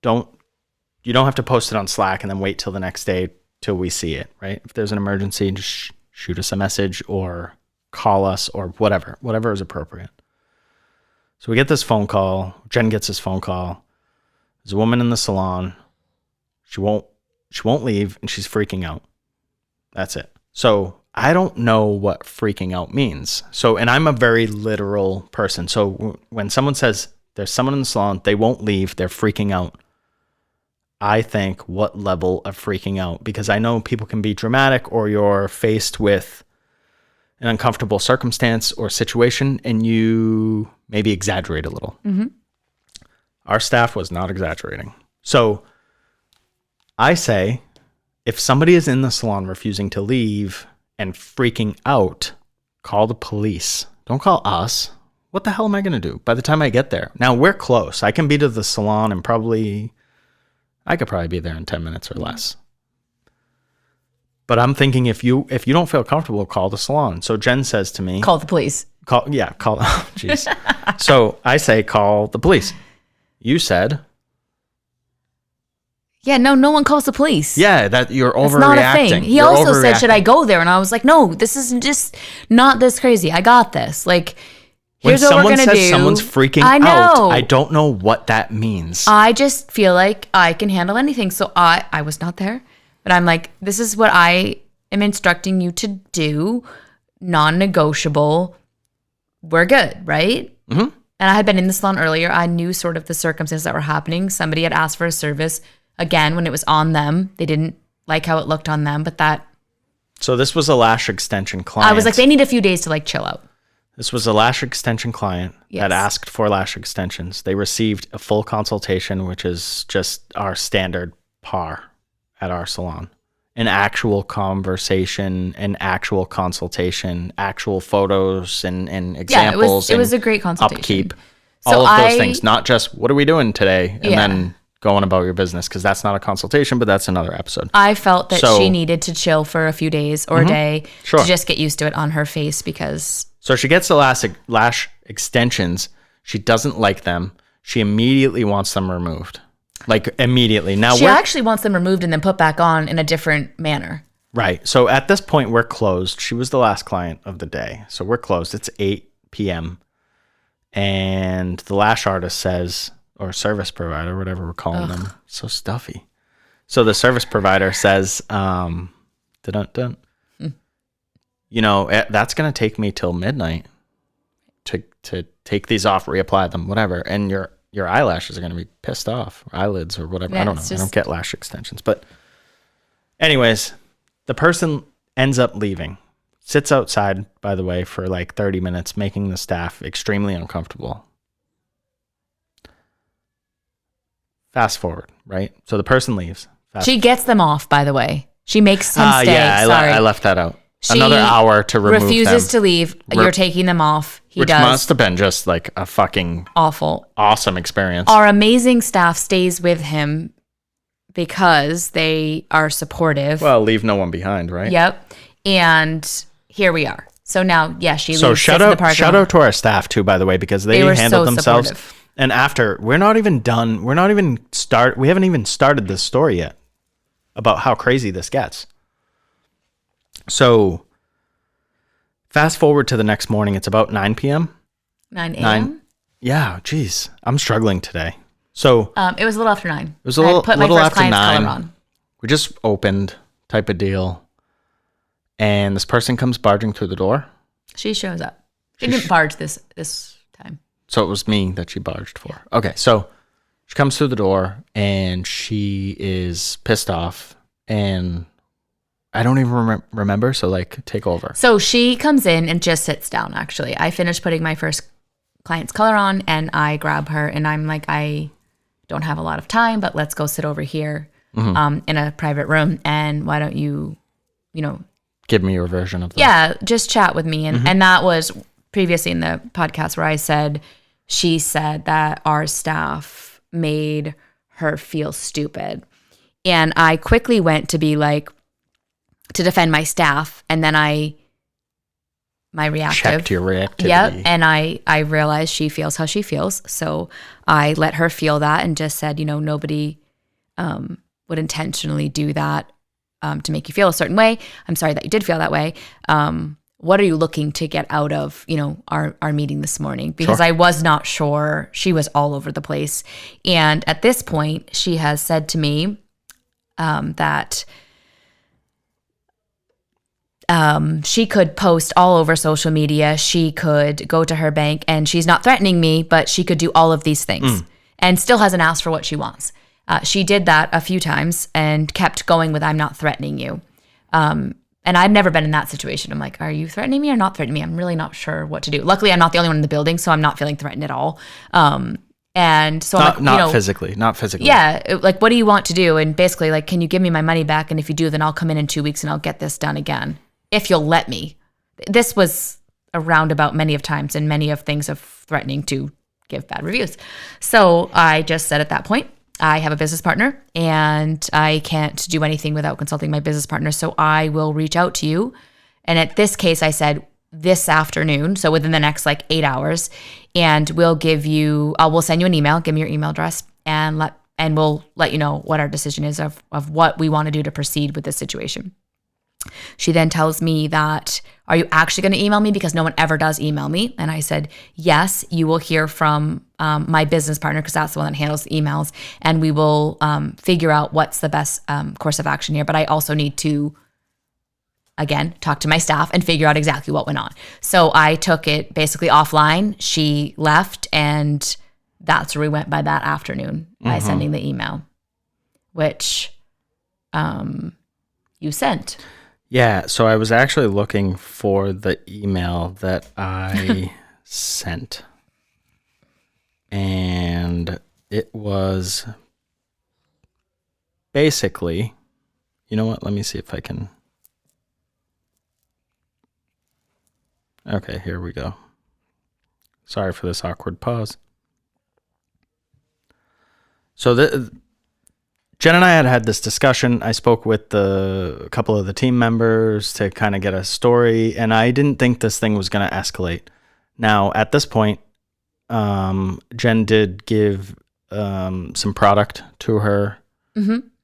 A: You don't have to post it on Slack and then wait till the next day till we see it, right? If there's an emergency, just shoot us a message or call us or whatever is appropriate. So we get this phone call. Jen gets this phone call. There's a woman in the salon. She won't leave, and she's freaking out. That's it. So I don't know what freaking out means. So, and I'm a very literal person. So when someone says there's someone in the salon, they won't leave, they're freaking out, I think, what level of freaking out? Because I know people can be dramatic, or you're faced with an uncomfortable circumstance or situation and you maybe exaggerate a little.
B: Mm-hmm.
A: Our staff was not exaggerating. So I say, if somebody is in the salon refusing to leave and freaking out, call the police. Don't call us. What the hell am I going to do by the time I get there? Now, we're close. I can be to the salon and I could probably be there in 10 minutes or less. But I'm thinking if you don't feel comfortable, call the salon. So Jen says to me,
B: call the police.
A: Call. Oh, jeez. So I say, call the police. You said,
B: yeah, no one calls the police.
A: Yeah, that you're overreacting. It's
B: not a thing. He also said, should I go there? And I was like, no, this is just not this crazy. I got this. Like, here's what we're going to do.
A: When someone says someone's freaking out, I don't know what that means.
B: I just feel like I can handle anything. So I was not there. But I'm like, this is what I am instructing you to do. Non-negotiable. We're good, right?
A: Mm-hmm.
B: And I had been in the salon earlier. I knew sort of the circumstances that were happening. Somebody had asked for a service. Again, when it was on them, they didn't like how it looked on them. But that.
A: So this was a lash extension client.
B: I was like, they need a few days to like chill out.
A: This was a lash extension client that asked for lash extensions. They received a full consultation, which is just our standard par at our salon. An actual conversation, an actual consultation, actual photos and examples.
B: It was a great consultation.
A: Upkeep. So all of those things, not just what are we doing today and then going about your business, because that's not a consultation, but that's another episode.
B: I felt that she needed to chill for a few days or a day to just get used to it on her face because...
A: So she gets the lash extensions. She doesn't like them. She immediately wants them removed. Like immediately. Now
B: she actually wants them removed and then put back on in a different manner.
A: Right. So at this point, we're closed. She was the last client of the day. So we're closed. It's 8 p.m. And the lash artist says, or service provider, whatever we're calling them. So stuffy. So the service provider says, dun-dun-dun. You know, that's going to take me till midnight to take these off, reapply them, whatever. And your eyelashes are going to be pissed off, or eyelids or whatever. I don't know. I don't get lash extensions. But anyways, the person ends up leaving. Sits outside, by the way, for like 30 minutes, making the staff extremely uncomfortable. Fast forward, right? So the person leaves.
B: She gets them off, by the way. She makes him stay.
A: Yeah, I left that out. Another hour to remove them.
B: Refuses to leave. You're taking them off.
A: Which must have been just like a fucking
B: awful,
A: awesome experience.
B: Our amazing staff stays with him because they are supportive.
A: Well, leave no one behind, right?
B: Yep. And here we are. So now, she leaves.
A: So shout out to our staff too, by the way, because they handled themselves. Supportive. And after, we haven't even started this story yet about how crazy this gets. So fast forward to the next morning. It's about 9 p.m.
B: 9 a.m.?
A: Yeah, geez. I'm struggling today. So
B: it was a little after 9.
A: It was a little after 9.
B: Color on.
A: We just opened type of deal. And this person comes barging through the door.
B: She shows up. She didn't barge this time.
A: So it was me that she barged for. Okay, so she comes through the door and she is pissed off. And I don't even remember, so like take over.
B: So she comes in and just sits down, actually. I finished putting my first client's color on and I grab her and I'm like, I don't have a lot of time, but let's go sit over here in a private room. And why don't you
A: give me your version of that.
B: Yeah, just chat with me. And that was previously in the podcast where she said that our staff made her feel stupid. And I quickly went to be like, to defend my staff. And then my reactive.
A: Checked your reactivity.
B: Yep. And I realized she feels how she feels. So I let her feel that and just said, nobody would intentionally do that to make you feel a certain way. I'm sorry that you did feel that way. What are you looking to get out of, our meeting this morning? Because I was not sure. She was all over the place. And at this point, she has said to me that she could post all over social media. She could go to her bank, and she's not threatening me, but she could do all of these things and still hasn't asked for what she wants. She did that a few times and kept going with, I'm not threatening you. And I've never been in that situation. I'm like, are you threatening me or not threatening me? I'm really not sure what to do. Luckily, I'm not the only one in the building, so I'm not feeling threatened at all. And so I'm like,
A: not physically.
B: Yeah. Like, what do you want to do? And basically, like, can you give me my money back? And if you do, then I'll come in 2 weeks and I'll get this done again. If you'll let me. This was a roundabout many of times and many of things of threatening to give bad reviews. So I just said at that point, I have a business partner and I can't do anything without consulting my business partner. So I will reach out to you. And at this case, I said this afternoon, so within the next 8 hours, and we'll send you an email, give me your email address, and we'll let you know what our decision is of what we want to do to proceed with this situation. She then tells me that, are you actually going to email me? Because no one ever does email me. And I said, yes, you will hear from my business partner, because that's the one that handles the emails. And we will figure out what's the best course of action here. But I also need to, again, talk to my staff and figure out exactly what went on. So I took it basically offline. She left, and that's where we went by that afternoon by sending the email, which you sent.
A: Yeah, so I was actually looking for the email that I sent. And it was basically, you know what? Let me see if I can. Okay, here we go. Sorry for this awkward pause. So Jen and I had this discussion. I spoke with a couple of the team members to kind of get a story, and I didn't think this thing was going to escalate. Now, at this point, Jen did give some product to her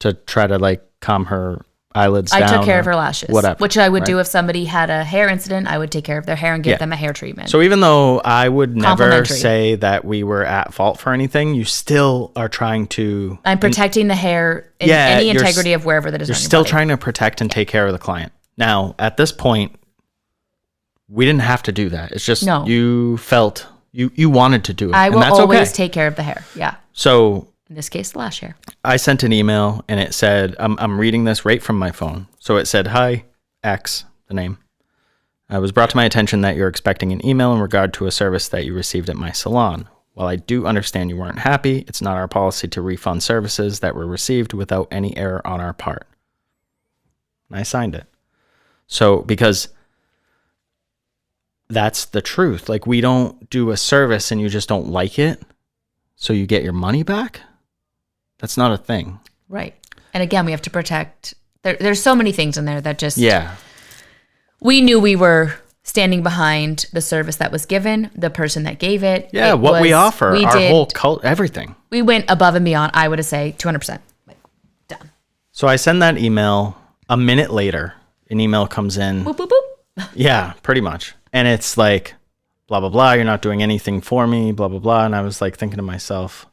A: to try to calm her eyelids down.
B: I took care of her lashes,
A: whatever,
B: which I would do if somebody had a hair incident. I would take care of their hair and give them a hair treatment.
A: So even though I would never say that we were at fault for anything, you still are trying to...
B: I'm protecting the hair and any integrity of wherever that is.
A: You're still trying to protect and take care of the client. Now, at this point, we didn't have to do that. It's just you felt... You wanted to do it.
B: I will always take care of the hair. Yeah.
A: So...
B: in this case, the lash hair. I
A: sent an email and it said, I'm reading this right from my phone. So it said, hi, X, the name. It was brought to my attention that you're expecting an email in regard to a service that you received at my salon. While I do understand you weren't happy, it's not our policy to refund services that were received without any error on our part. And I signed it. So because that's the truth. Like, we don't do a service and you just don't like it, so you get your money back. That's not a thing.
B: Right. And again, we have to protect. There's so many things in there that just...
A: Yeah.
B: We knew we were standing behind the service that was given, the person that gave it.
A: Yeah, what we offer, whole cult, everything.
B: We went above and beyond, I would say 200%. Like, done.
A: So I send that email. A minute later, an email comes in.
B: Boop, boop, boop.
A: Yeah, pretty much. And it's like, blah, blah, blah. You're not doing anything for me, blah, blah, blah. And I was like thinking to myself,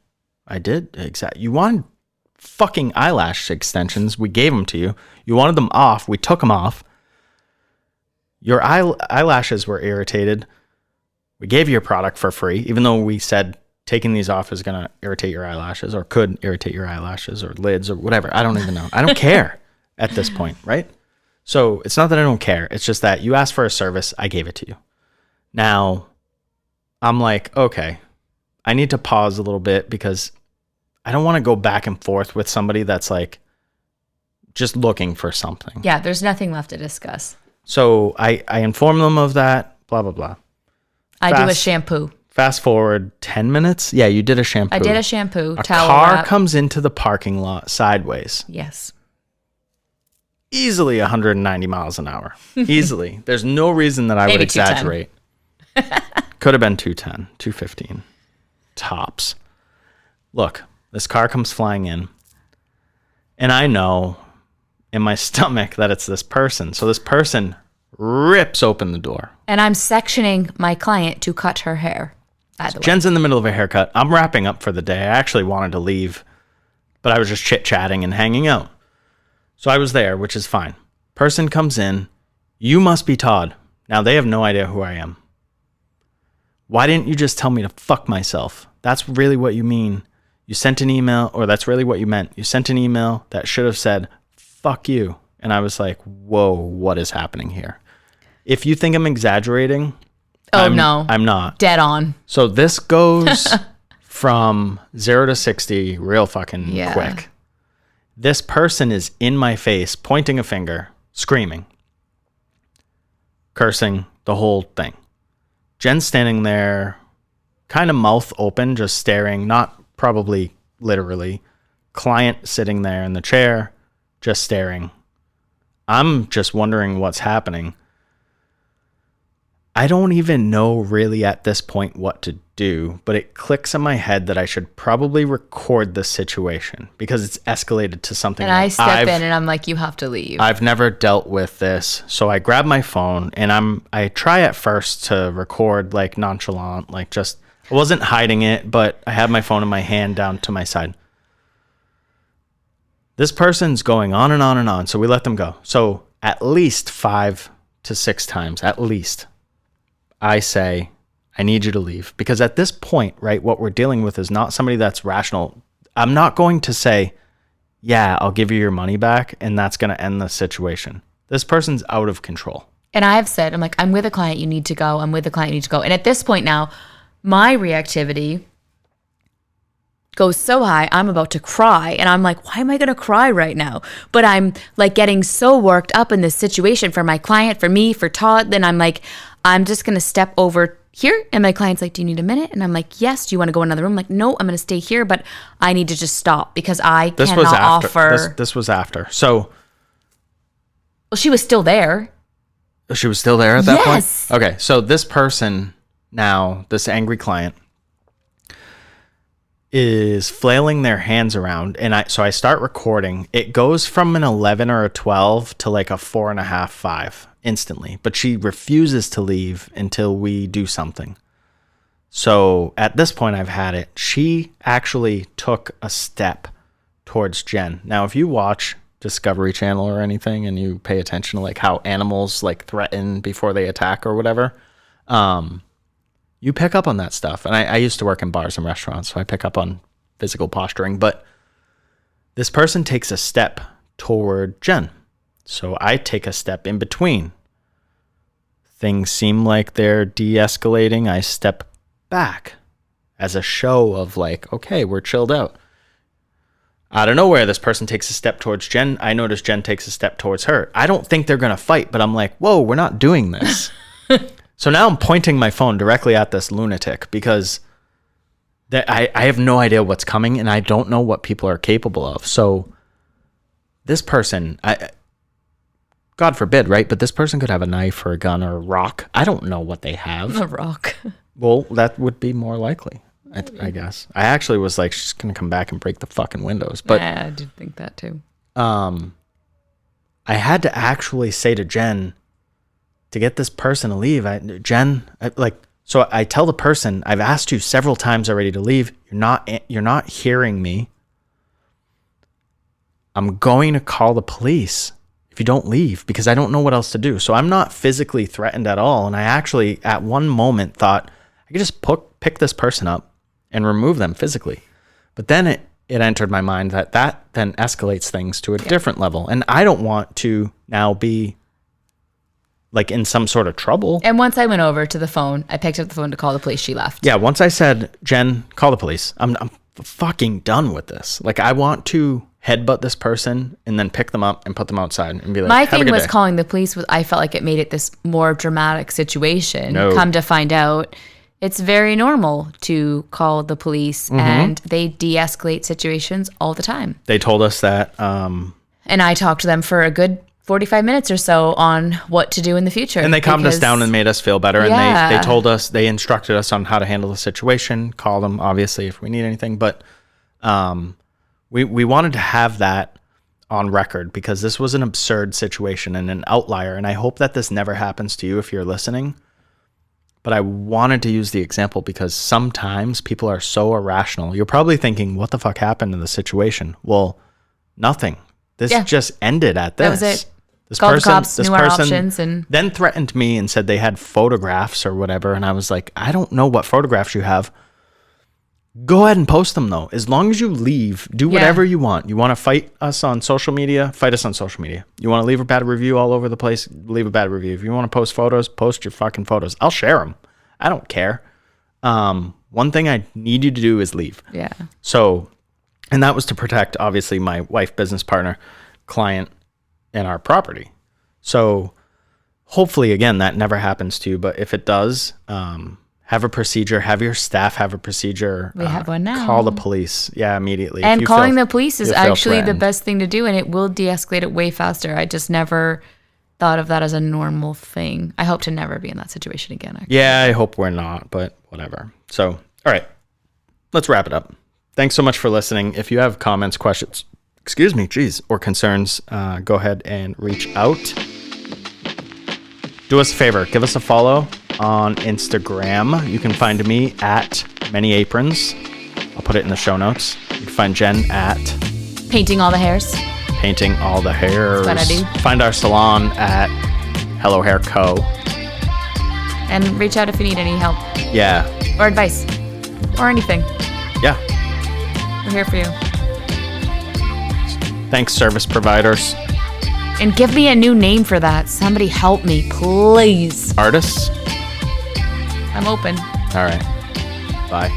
A: I did? Exactly. You wanted fucking eyelash extensions. We gave them to you. You wanted them off. We took them off. Your eyelashes were irritated. We gave you your product for free, even though we said taking these off is going to irritate your eyelashes or could irritate your eyelashes or lids or whatever. I don't even know. I don't care at this point, right? So it's not that I don't care. It's just that you asked for a service. I gave it to you. Now, I'm like, okay, I need to pause a little bit because I don't want to go back and forth with somebody that's like just looking for something.
B: Yeah, there's nothing left to discuss.
A: So I inform them of that, blah, blah, blah.
B: I do a shampoo.
A: Fast forward 10 minutes. Yeah, you did a shampoo.
B: I did a shampoo.
A: A car comes into the parking lot sideways.
B: Yes.
A: Easily 190 miles an hour. Easily. There's no reason that I would exaggerate. Could have been 210, 215. Tops. Look, this car comes flying in. And I know in my stomach that it's this person. So this person rips open the door.
B: And I'm sectioning my client to cut her hair, by the way.
A: Jen's in the middle of a haircut. I'm wrapping up for the day. I actually wanted to leave, but I was just chit-chatting and hanging out. So I was there, which is fine. Person comes in. You must be Todd. Now, they have no idea who I am. Why didn't you just tell me to fuck myself? That's really what you mean. You sent an email, or that's really what you meant. You sent an email that should have said, fuck you. And I was like, whoa, what is happening here? If you think I'm exaggerating,
B: no,
A: I'm not.
B: Dead on.
A: So this goes from 0 to 60 real fucking quick. This person is in my face, pointing a finger, screaming, cursing, the whole thing. Jen's standing there, kind of mouth open, just staring, not probably literally. Client sitting there in the chair, just staring. I'm just wondering what's happening. I don't even know really at this point what to do, but it clicks in my head that I should probably record the situation because it's escalated to something.
B: And I step in and I'm like, you have to leave.
A: I've never dealt with this. So I grab my phone and I try at first to record like nonchalant, like just, I wasn't hiding it, but I had my phone in my hand down to my side. This person's going on and on and on. So we let them go. So at least 5 to 6 times, at least, I say, I need you to leave. Because at this point, right, what we're dealing with is not somebody that's rational. I'm not going to say, yeah, I'll give you your money back, and that's going to end the situation. This person's out of control.
B: And I've said, I'm like, I'm with a client, you need to go. I'm with a client, you need to go. And at this point now, my reactivity goes so high, I'm about to cry. And I'm like, why am I going to cry right now? But I'm like getting so worked up in this situation for my client, for me, for Todd. Then I'm like, I'm just going to step over here. And my client's like, do you need a minute? And I'm like, yes. Do you want to go in another room? I'm like, no, I'm going to stay here, but I need to just stop because I cannot offer.
A: This was after. So.
B: Well, she was still there.
A: She was still there at that
B: yes.
A: point? Okay. So this person now, this angry client, is flailing their hands around, and I start recording. It goes from an 11 or a 12 to like a 4.5, 5 instantly, but she refuses to leave until we do something. So at this point, I've had it. She actually took a step towards Jen. Now, if you watch Discovery Channel or anything, and you pay attention to like how animals like threaten before they attack or whatever, you pick up on that stuff. And I used to work in bars and restaurants, so I pick up on physical posturing. But this person takes a step toward Jen. So I take a step in between. Things seem like they're de-escalating. I step back as a show of like, okay, we're chilled out. Out of nowhere, this person takes a step towards Jen. I notice Jen takes a step towards her. I don't think they're going to fight, but I'm like, whoa, we're not doing this. So now I'm pointing my phone directly at this lunatic because I have no idea what's coming and I don't know what people are capable of. So this person, God forbid, right? But this person could have a knife or a gun or a rock. I don't know what they have.
B: A rock.
A: Well, that would be more likely, I guess. I actually was like, she's going to come back and break the fucking windows. But
B: I did think that too.
A: I had to actually say to Jen to get this person to leave. So I tell the person, I've asked you several times already to leave. You're not hearing me. I'm going to call the police if you don't leave because I don't know what else to do. So I'm not physically threatened at all. And I actually, at one moment, thought I could just pick this person up and remove them physically. But then it entered my mind that then escalates things to a different level. And I don't want to now be like in some sort of trouble.
B: And once I went over to the phone, I picked up the phone to call the police. She left.
A: Yeah. Once I said, Jen, call the police. I'm fucking done with this. Like I want to headbutt this person and then pick them up and put them outside and be like,
B: my thing was
A: day.
B: Calling the police I felt like it made it this more dramatic situation.
A: No.
B: Come to find out, it's very normal to call the police and they de-escalate situations all the time.
A: They told us that.
B: And I talked to them for a good 45 minutes or so on what to do in the future.
A: And they calmed us down and made us feel better.
B: Yeah.
A: And they told us, they instructed us on how to handle the situation, call them obviously if we need anything. But we wanted to have that on record because this was an absurd situation and an outlier. And I hope that this never happens to you if you're listening. But I wanted to use the example because sometimes people are so irrational. You're probably thinking, what the fuck happened in the situation? Well, nothing. This just ended at this.
B: That was it.
A: This
B: Called
A: person,
B: the cops,
A: this
B: knew our
A: person
B: options, and
A: then threatened me and said they had photographs or whatever. And I was like, I don't know what photographs you have. Go ahead and post them though. As long as you leave, do whatever you want. You want to fight us on social media? Fight us on social media. You want to leave a bad review all over the place? Leave a bad review. If you want to post photos, post your fucking photos. I'll share them. I don't care. One thing I need you to do is leave.
B: Yeah.
A: So, and that was to protect obviously my wife, business partner, client, and our property. So hopefully again, that never happens to you. But if it does, have a procedure, have your staff have a procedure.
B: We have one now.
A: Call the police. Yeah, immediately.
B: And calling the police is actually the
A: threatened.
B: best thing to do, and it will de-escalate it way faster. I just never thought of that as a normal thing. I hope to never be in that situation again. Actually.
A: Yeah, I hope we're not, but whatever. So, all right, let's wrap it up. Thanks so much for listening. If you have comments, questions, or concerns, go ahead and reach out. Do us a favor. Give us a follow on Instagram. You can find me at Many Aprons. I'll put it in the show notes. You can find Jen at
B: Painting All the Hairs.
A: Painting All the Hairs.
B: That's what I do.
A: Find our salon at Hello Hair Co.
B: And reach out if you need any help
A: Yeah.
B: or advice or anything.
A: Yeah.
B: We're here for you.
A: Thanks, service providers.
B: And give me a new name for that. Somebody help me, please.
A: Artists.
B: I'm open.
A: All right. Bye.